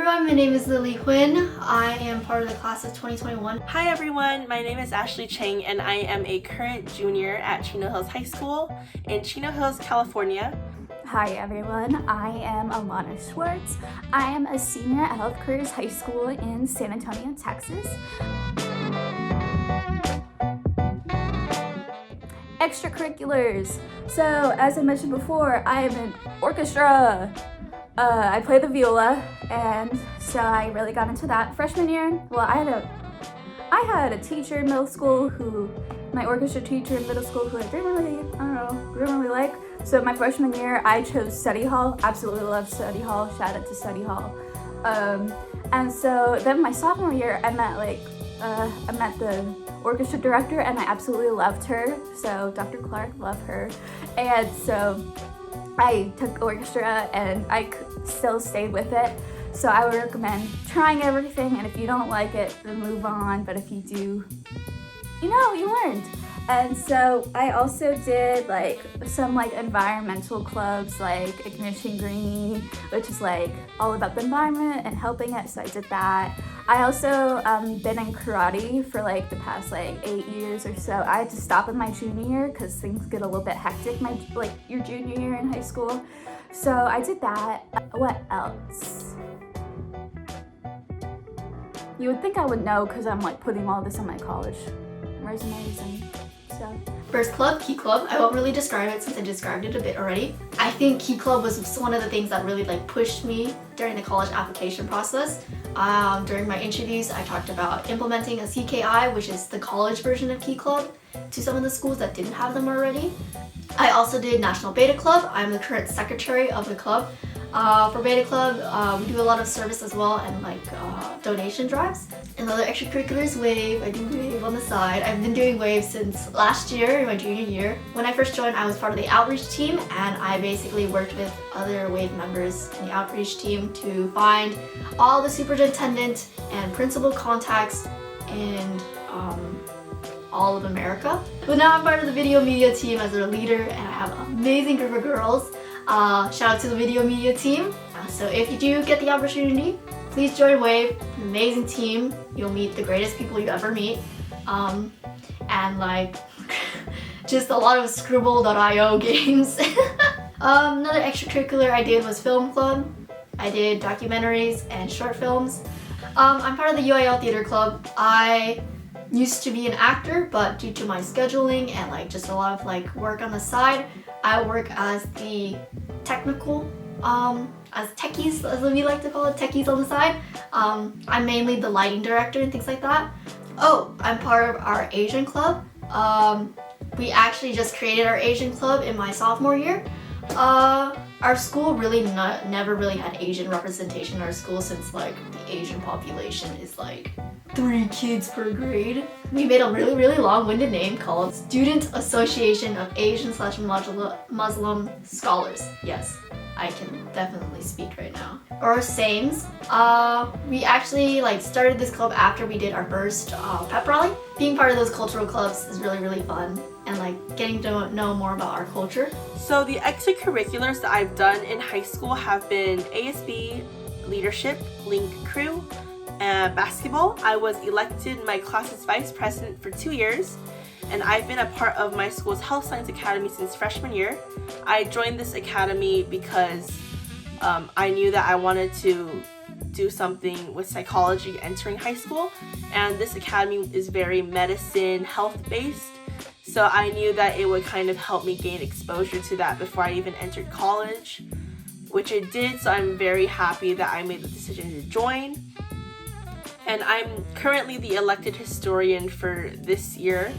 everyone, my name is Lily Huynh. I am part of the class of 2021. Hi everyone, my name is Ashley Chang and I am a current junior at Chino Hills High School in Chino Hills, California. Hi everyone, I am Alana Schwartz. I am a senior at Health Careers High School in San Antonio, Texas. Extracurriculars. So as I mentioned before, I am in orchestra. I play the viola, and so I really got into that freshman year. Well, I had a teacher in middle school my orchestra teacher in middle school who I didn't really like. So my freshman year, I chose study hall. Absolutely loved study hall. Shout out to study hall. And so then my sophomore year, I met the orchestra director, and I absolutely loved her. So Dr. Clark, love her. And so I took orchestra, and I still stayed with it. So I would recommend trying everything, and if you don't like it, then move on. But if you do, you learned. And so I also did some environmental clubs like Ignition Green, which is all about the environment and helping it. So I did that. I also been in karate for the past 8 years or so. I had to stop in my junior year because things get a little bit hectic your junior year in high school. So I did that. What else? You would think I would know because I'm putting all this on my college resumes and stuff. First club, Key Club. I won't really describe it since I described it a bit already. I think Key Club was one of the things that really pushed me during the college application process. During my interviews, I talked about implementing a CKI, which is the college version of Key Club, to some of the schools that didn't have them already. I also did National Beta Club. I'm the current secretary of the club. For Beta Club, we do a lot of service as well and donation drives. And other extracurriculars, Wave. I do Wave on the side. I've been doing Wave since last year, my junior year. When I first joined, I was part of the outreach team, and I basically worked with other Wave members in the outreach team to find all the superintendent and principal contacts in all of America. But now I'm part of the video media team as their leader, and I have an amazing group of girls. Shout out to the video media team. So if you do get the opportunity, please join Wave. An amazing team. You'll meet the greatest people you ever meet. And just a lot of Scribble.io games. Another extracurricular I did was film club. I did documentaries and short films. I'm part of the UIL Theater Club. I used to be an actor, but due to my scheduling and just a lot of work on the side, I work as the technical, as techies, as we like to call it, techies on the side. I'm mainly the lighting director and things like that. Oh, I'm part of our Asian club. We actually just created our Asian club in my sophomore year. Our school really never really had Asian representation in our school since the Asian population is 3 kids per grade. We made a really long-winded name called Student Association of Asian/Muslim Scholars. Yes, I can definitely speak right now. Or SAMES. We actually started this club after we did our first pep rally. Being part of those cultural clubs is really fun, and getting to know more about our culture. So the extracurriculars that I've done in high school have been ASB, leadership, link crew, basketball. I was elected my class's vice president for 2 years, and I've been a part of my school's health science academy since freshman year. I joined this academy because I knew that I wanted to do something with psychology entering high school, and this academy is very medicine, health based. So I knew that it would kind of help me gain exposure to that before I even entered college, which it did. So I'm very happy that I made the decision to join. And I'm currently the elected historian for this year.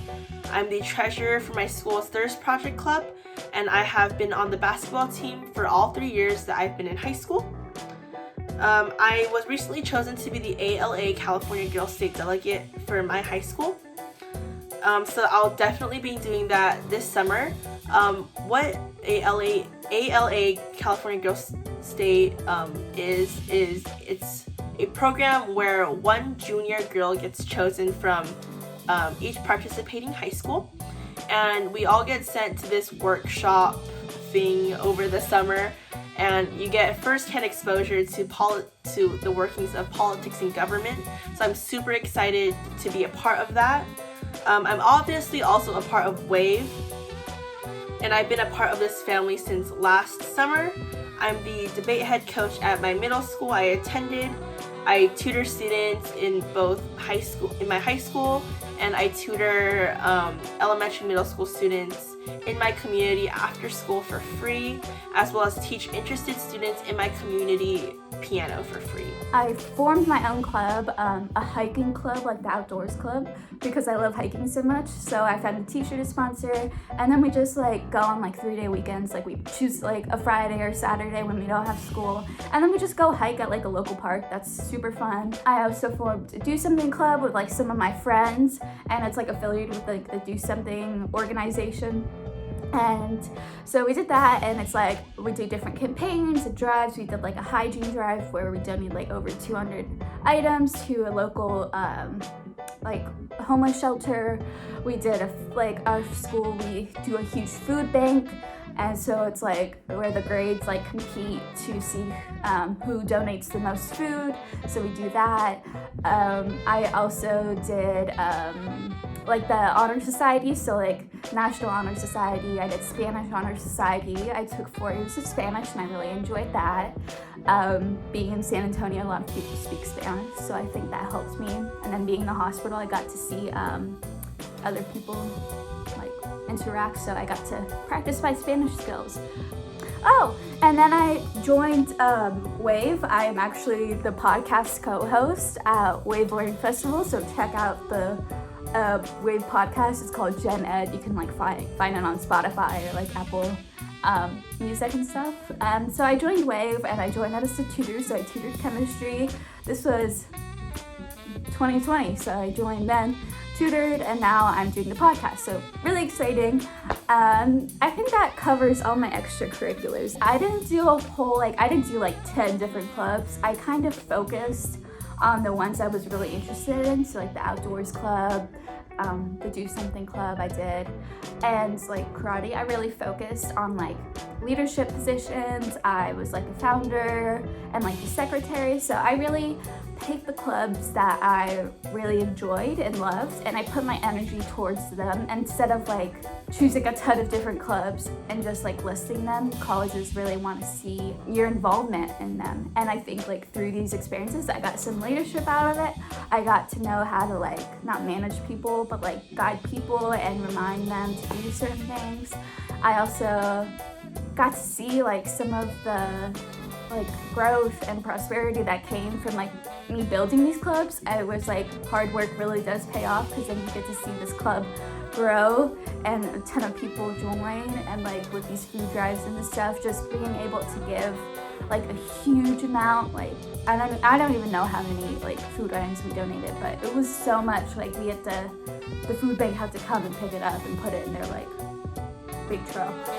I'm the treasurer for my school's Thirst Project Club, and I have been on the basketball team for all 3 years that I've been in high school. I was recently chosen to be the ALA California Girls State Delegate for my high school. So I'll definitely be doing that this summer. What ALA California Girls State is it's a program where one junior girl gets chosen from each participating high school, and we all get sent to this workshop thing over the summer, and you get first-hand exposure to the workings of politics and government. So I'm super excited to be a part of that. I'm obviously also a part of WAVE, and I've been a part of this family since last summer. I'm the debate head coach at my middle school I attended. I tutor students in both my high school, and I tutor elementary, middle school students in my community after school for free, as well as teach interested students in my community piano for free. I formed my own club, a hiking club, like the outdoors club, because I love hiking so much. So I found a teacher to sponsor, and then we just like go on like 3-day weekends. Like we choose like a Friday or Saturday when we don't have school, and then we just go hike at like a local park. That's super fun. I also formed a Do Something club with like some of my friends, and it's like affiliated with like the Do Something organization. And so we did that, and it's like we do different campaigns and drives. We did like a hygiene drive where we donated like over 200 items to a local like homeless shelter. We did our school, we do a huge food bank, and so it's like where the grades like compete to see who donates the most food. So we do that. I also did like the honor society, so like National Honor Society. I did Spanish Honor Society. I took 4 years of Spanish, and I really enjoyed that. Being in San Antonio, a lot of people speak Spanish, so I think that helped me. And then being in the hospital, I got to see other people like interact, so I got to practice my Spanish skills. Oh, and then I joined WAVE. I am actually the podcast co-host at WAVE Learning Festival, so check out the WAVE podcast. It's called Gen Ed. You can like find it on Spotify or like Apple Music and stuff. So I joined WAVE, and I joined as a tutor, so I tutored chemistry. This was 2020, so I joined then, tutored, and now I'm doing the podcast, so really exciting. I think that covers all my extracurriculars. I didn't do like 10 different clubs. I kind of focused on the ones I was really interested in, so like the outdoors club, the Do Something club I did, and like karate. I really focused on like leadership positions. I was like a founder and like the secretary, so I really picked the clubs that I really enjoyed and loved, and I put my energy towards them instead of like choosing a ton of different clubs and just like listing them. Colleges really want to see your involvement in them, and I think like through these experiences I got some leadership out of it. I got to know how to like not manage people but like guide people and remind them to do certain things. I also got to see like some of the like growth and prosperity that came from like me building these clubs. It was like hard work really does pay off, because then you get to see this club grow and a ton of people join, and like with these food drives and this stuff, just being able to give like a huge amount. Like I don't even know how many like food items we donated, but it was so much. Like the food bank had to come and pick it up and put it in their like big trucks.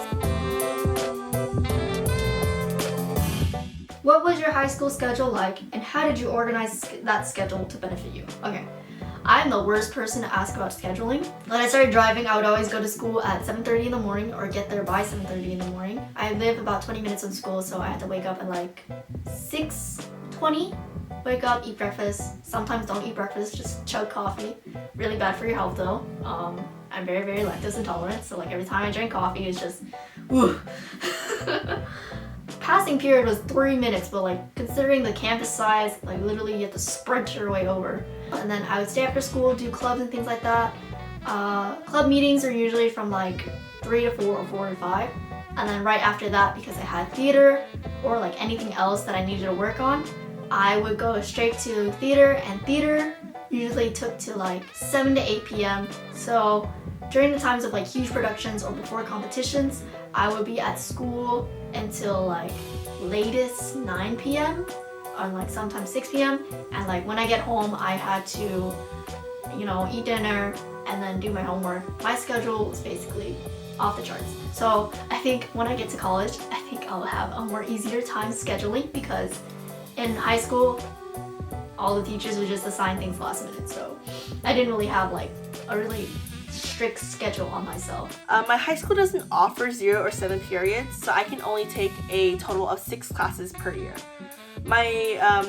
What was your high school schedule like, and how did you organize that schedule to benefit you? Okay, I'm the worst person to ask about scheduling. When I started driving, I would always go to school at 7:30 in the morning or get there by 7:30 in the morning. I live about 20 minutes from school, so I had to wake up at like 6:20. Wake up, eat breakfast. Sometimes don't eat breakfast, just chug coffee. Really bad for your health though. I'm very, very lactose intolerant, so like every time I drink coffee, it's just, ooh. Passing period was 3 minutes, but like considering the campus size, like literally you have to sprint your way over. And then I would stay after school, do clubs and things like that. Club meetings are usually from like 3 to 4 or 4 to 5. And then right after that, because I had theater or like anything else that I needed to work on, I would go straight to theater, and theater usually took to like 7 to 8 p.m. So during the times of like huge productions or before competitions, I would be at school until like latest 9 p.m. or like sometimes 6 p.m. And like when I get home, I had to, eat dinner and then do my homework. My schedule was basically off the charts. So I think when I get to college, I think I'll have a more easier time scheduling, because in high school, all the teachers would just assign things last minute. So I didn't really have like a really strict schedule on myself. My high school doesn't offer 0 or 7 periods, so I can only take a total of 6 classes per year.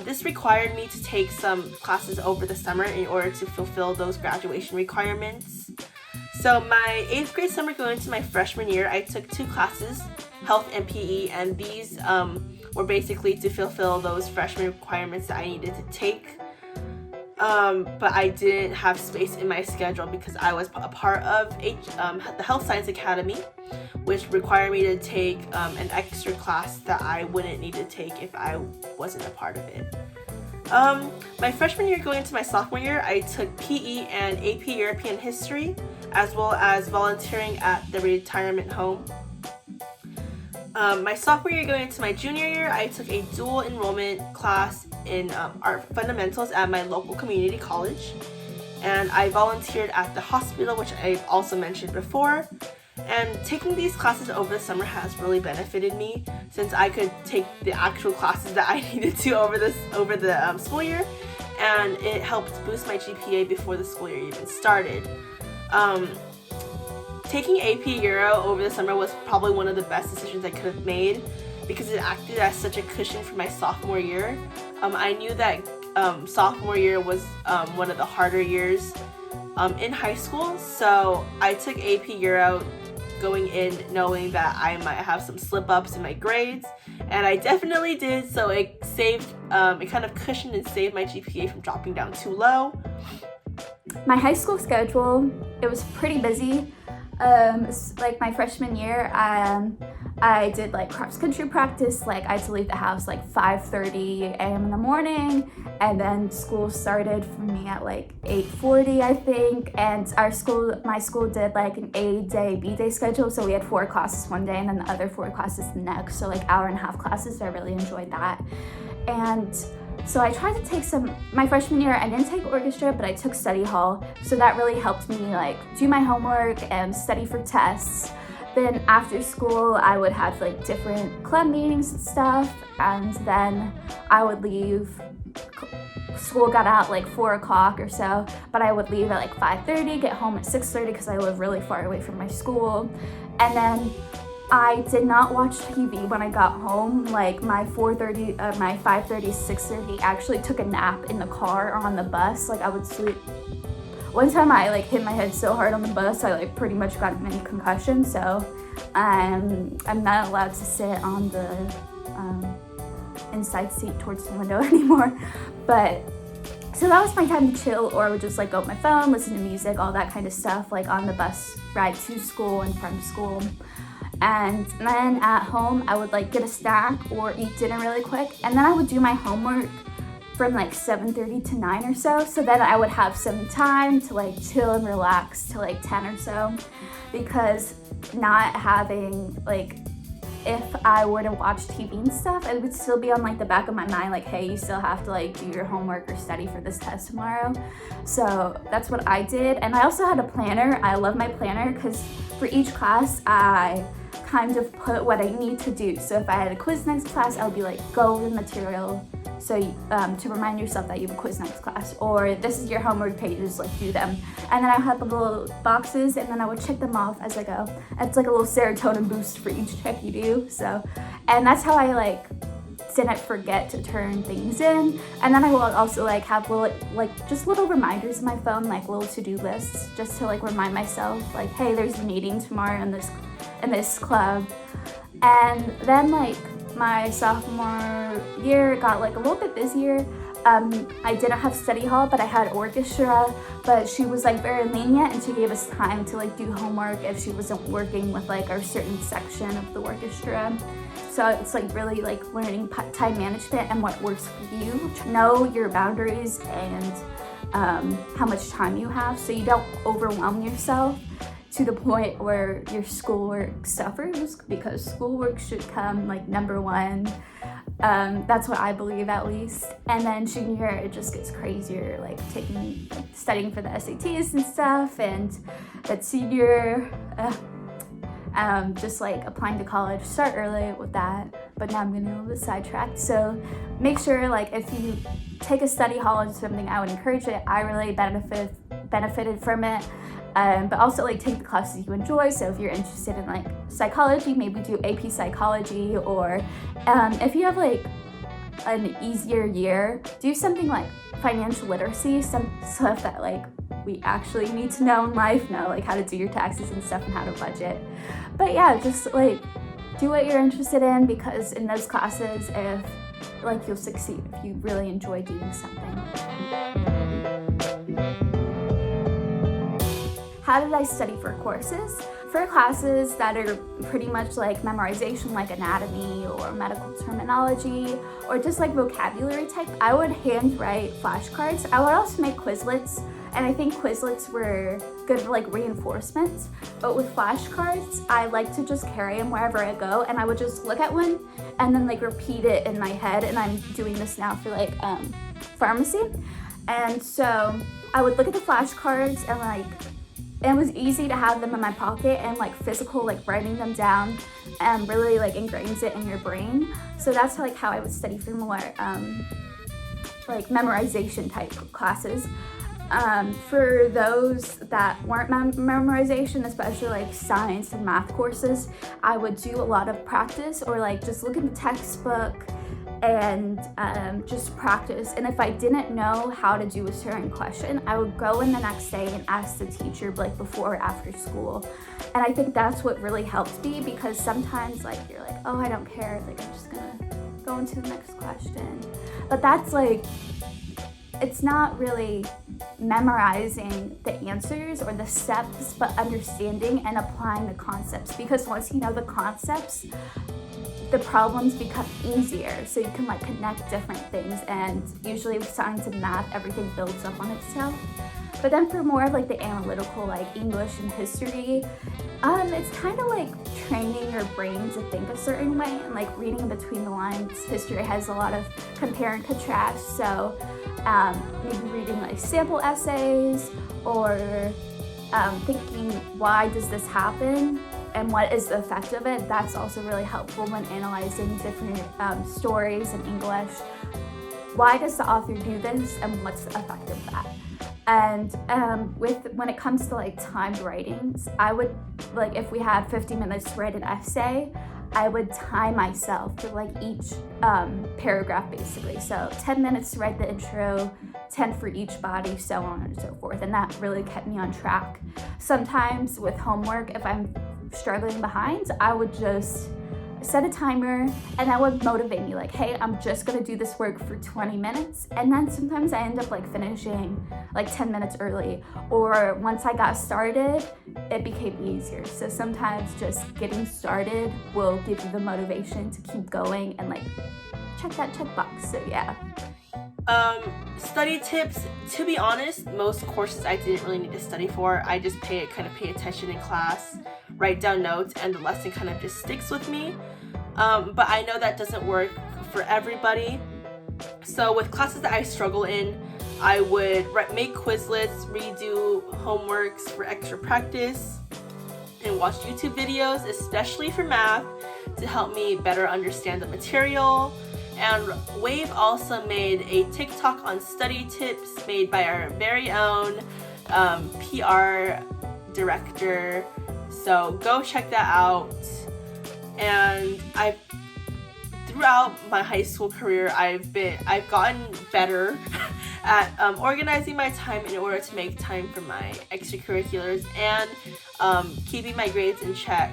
This required me to take some classes over the summer in order to fulfill those graduation requirements. So my 8th grade summer going into my freshman year, I took 2 classes, health and PE, and these were basically to fulfill those freshman requirements that I needed to take. But I didn't have space in my schedule because I was a part of the Health Science Academy, which required me to take an extra class that I wouldn't need to take if I wasn't a part of it. My freshman year going into my sophomore year, I took PE and AP European History, as well as volunteering at the retirement home. My sophomore year going into my junior year, I took a dual enrollment class in art fundamentals at my local community college, and I volunteered at the hospital, which I've also mentioned before. And taking these classes over the summer has really benefited me, since I could take the actual classes that I needed to over the school year, and it helped boost my GPA before the school year even started. Taking AP Euro over the summer was probably one of the best decisions I could have made, because it acted as such a cushion for my sophomore year. I knew that sophomore year was one of the harder years in high school, so I took AP Euro going in knowing that I might have some slip-ups in my grades, and I definitely did, so it kind of cushioned and saved my GPA from dropping down too low. My high school schedule, it was pretty busy. Like my freshman year, I did like cross country practice. Like I had to leave the house like 5:30 a.m. in the morning, and then school started for me at like 8:40, I think. And my school did like an A-day, B-day schedule, so we had 4 classes one day and then the other 4 classes the next. So like hour and a half classes. So I really enjoyed that. And so I tried to take my freshman year, I didn't take orchestra, but I took study hall. So that really helped me like do my homework and study for tests. Then after school, I would have like different club meetings and stuff. And then I would leave. School got out like 4 o'clock or so, but I would leave at like 5:30, get home at 6:30 because I live really far away from my school. And then I did not watch TV when I got home. Like my 5:30, 6:30, actually took a nap in the car or on the bus. Like I would sleep. One time I like hit my head so hard on the bus, I like pretty much got a mini concussion. So I'm not allowed to sit on the inside seat towards the window anymore. But so that was my time to chill, or I would just like go with my phone, listen to music, all that kind of stuff, like on the bus ride to school and from school. And then at home, I would like get a snack or eat dinner really quick. And then I would do my homework from like 7:30 to 9 or so. So then I would have some time to like chill and relax till like 10 or so. Because not having like, if I were to watch TV and stuff, it would still be on like the back of my mind, like, hey, you still have to like do your homework or study for this test tomorrow. So that's what I did. And I also had a planner. I love my planner because for each class, I kind of put what I need to do. So if I had a quiz next class, I would be like, go over the material. So to remind yourself that you have a quiz next class, or this is your homework pages, like do them. And then I had the little boxes, and then I would check them off as I go. It's like a little serotonin boost for each check you do. So, and that's how I like didn't forget to turn things in. And then I will also like have little just little reminders in my phone, like little to-do lists, just to like remind myself, like, hey, there's a meeting tomorrow in this club. And then like my sophomore year got like a little bit busier. I didn't have study hall, but I had orchestra, but she was like very lenient, and she gave us time to like do homework if she wasn't working with like our certain section of the orchestra. So it's like really like learning time management and what works for you. Know your boundaries and how much time you have, so you don't overwhelm yourself to the point where your schoolwork suffers, because schoolwork should come like number one. That's what I believe, at least. And then junior, it just gets crazier, like studying for the SATs and stuff. And at senior, just like applying to college, start early with that. But now I'm getting a little bit sidetracked. So make sure, like, if you take a study hall or something, I would encourage it. I really benefited from it. but also like take the classes you enjoy. So if you're interested in like psychology, maybe do AP psychology, or if you have like an easier year, do something like financial literacy, some stuff that like we actually need to know in life, like how to do your taxes and stuff and how to budget. But yeah, just like do what you're interested in, because in those classes, if like you'll succeed if you really enjoy doing something. How did I study for courses? For classes that are pretty much like memorization, like anatomy or medical terminology, or just like vocabulary type, I would handwrite flashcards. I would also make Quizlets, and I think Quizlets were good like reinforcements. But with flashcards, I like to just carry them wherever I go, and I would just look at one and then like repeat it in my head. And I'm doing this now for like pharmacy. And so I would look at the flashcards, and like it was easy to have them in my pocket, and like physical, like writing them down really like ingrains it in your brain. So that's like how I would study for more like memorization type classes. For those that weren't memorization, especially like science and math courses, I would do a lot of practice, or like just look at the textbook and just practice. And if I didn't know how to do a certain question, I would go in the next day and ask the teacher like before or after school. And I think that's what really helped me, because sometimes like you're like, oh, I don't care, like I'm just gonna go into the next question. But that's like, it's not really memorizing the answers or the steps, but understanding and applying the concepts, because once you know the concepts, the problems become easier, so you can like connect different things. And usually with science and math, everything builds up on itself. But then for more of like the analytical, like English and history, it's kind of like training your brain to think a certain way, and like reading between the lines. History has a lot of compare and contrast, so maybe reading like sample essays, or thinking, why does this happen? And what is the effect of it? That's also really helpful when analyzing different stories in English. Why does the author do this, and what's the effect of that? And when it comes to like timed writings, I would, like if we had 50 minutes to write an essay, I would time myself to like each paragraph basically. So 10 minutes to write the intro, 10 for each body, so on and so forth. And that really kept me on track. Sometimes with homework, if I'm struggling behind, I would just set a timer, and that would motivate me, like, hey, I'm just gonna do this work for 20 minutes. And then sometimes I end up like finishing like 10 minutes early, or once I got started, it became easier. So sometimes just getting started will give you the motivation to keep going and like check that checkbox. So yeah. Study tips. To be honest, most courses I didn't really need to study for. I just pay attention in class, write down notes, and the lesson kind of just sticks with me. But I know that doesn't work for everybody. So with classes that I struggle in, I would make Quizlets, redo homeworks for extra practice, and watch YouTube videos, especially for math, to help me better understand the material. And Wave also made a TikTok on study tips made by our very own PR director. So go check that out. And throughout my high school career, I've gotten better at organizing my time in order to make time for my extracurriculars and keeping my grades in check.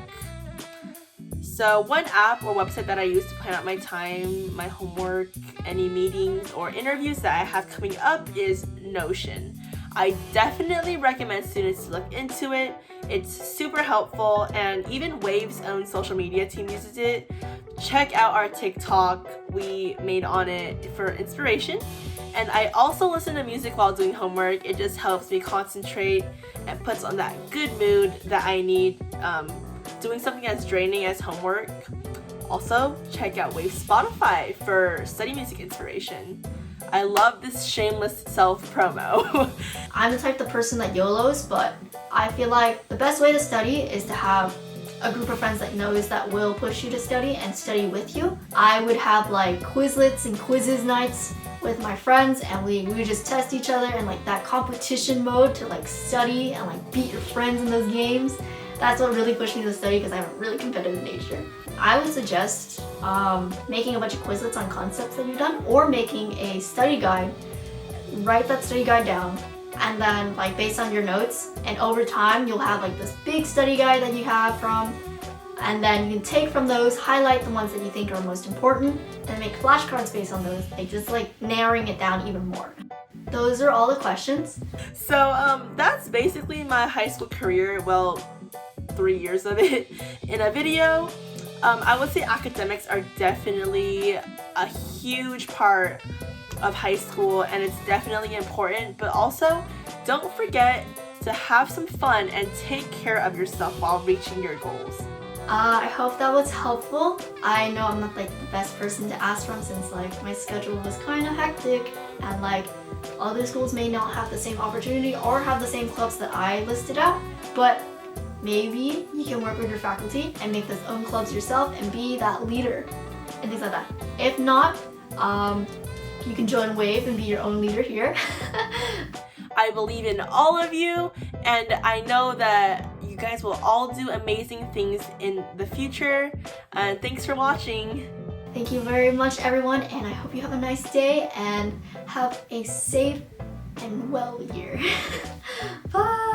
So one app or website that I use to plan out my time, my homework, any meetings or interviews that I have coming up is Notion. I definitely recommend students to look into it. It's super helpful, and even Wave's own social media team uses it. Check out our TikTok we made on it for inspiration. And I also listen to music while doing homework. It just helps me concentrate and puts on that good mood that I need doing something as draining as homework. Also, check out Wave's Spotify for study music inspiration. I love this shameless self-promo. I'm the type of person that YOLOs, but I feel like the best way to study is to have a group of friends that knows that will push you to study and study with you. I would have like Quizlets and quizzes nights with my friends, and we would just test each other in like that competition mode to like study and like beat your friends in those games. That's what really pushed me to study because I have a really competitive nature. I would suggest making a bunch of Quizlets on concepts that you've done, or making a study guide. Write that study guide down, and then like based on your notes, and over time you'll have like this big study guide that you have from, and then you can take from those, highlight the ones that you think are most important, and make flashcards based on those, like just like narrowing it down even more. Those are all the questions. So that's basically my high school career, well, 3 years of it in a video. I would say academics are definitely a huge part of high school, and it's definitely important, but also don't forget to have some fun and take care of yourself while reaching your goals. I hope that was helpful. I know I'm not like the best person to ask from, since like my schedule was kind of hectic, and like other schools may not have the same opportunity or have the same clubs that I listed out, but maybe you can work with your faculty and make those own clubs yourself and be that leader and things like that. If not, you can join Wave and be your own leader here. I believe in all of you, and I know that you guys will all do amazing things in the future. And thanks for watching. Thank you very much, everyone, and I hope you have a nice day and have a safe and well year. Bye!